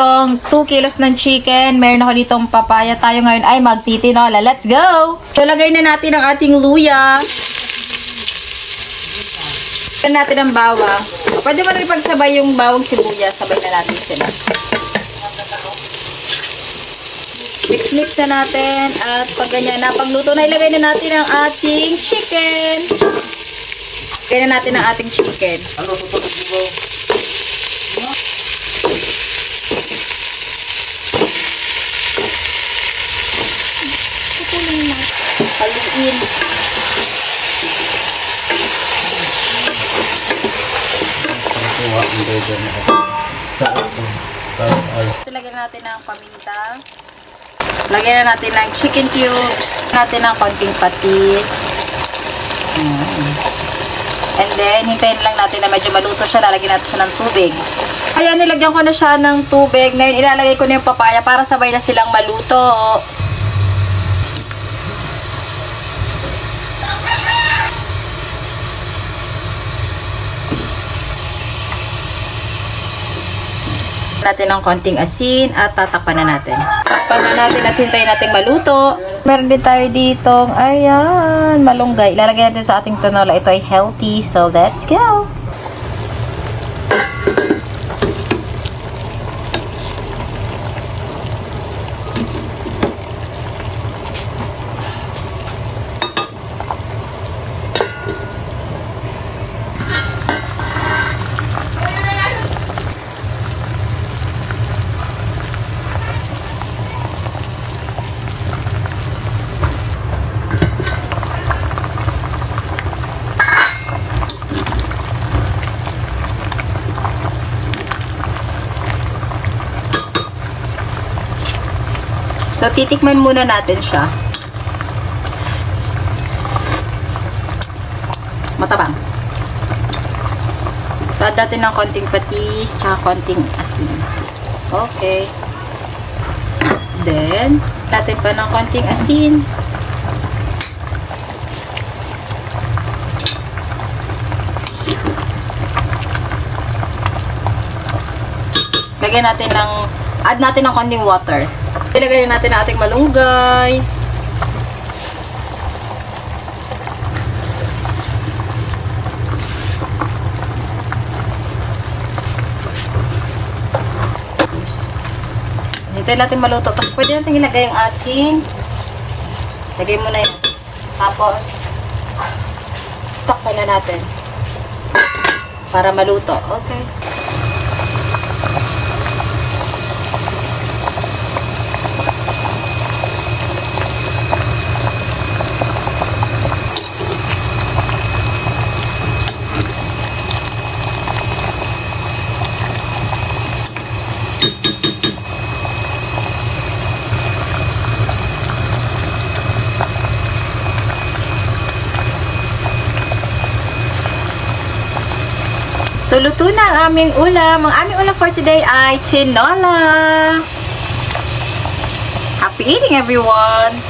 ditong 2 kilos ng chicken. Meron ako ditong papaya. Tayo ngayon ay magtitinola. Let's go! So, lagay na natin ang ating luya. Lagyan natin ang bawang. Pwede mo na ipagsabay yung bawang sibuyas. Sabay na natin sila. Mix na natin. At pag ganyan na, pagluto na, ilagay na natin ang ating chicken. Ilagay na natin ang ating chicken. Ano susunod mo? Haluin. Lagyan natin ng paminta. Lagyan na natin ng chicken cubes. Natin ng konting patis. And then, hintayin lang natin na medyo maluto siya. Lalagyan natin siya ng tubig. Ayan, nilagyan ko na siya ng tubig. Ngayon, ilalagay ko na yung papaya para sabay na silang maluto. Natin ng konting asin at tatakpan na natin. Takpan na natin at hintayin natin maluto. Meron din tayo ditong, ayan, malunggay. Ilalagay natin sa ating tinola. Ito ay healthy, so let's go! So, titikman muna natin siya. Matabang. So, add natin ng konting patis, tsaka konting asin. Okay. Then, natin pa ng konting asin. Lagyan natin ng, add natin ng konting water. Ilagay natin ang ating malunggay. Hintayin natin maluto. Tapos pwede natin ilagay ang ating, lagay mo na yan. Tapos, takpan na natin. Para maluto. Okay. So, luto na ang aming ulam. Ang aming ulam for today ay tinola. Happy eating, everyone!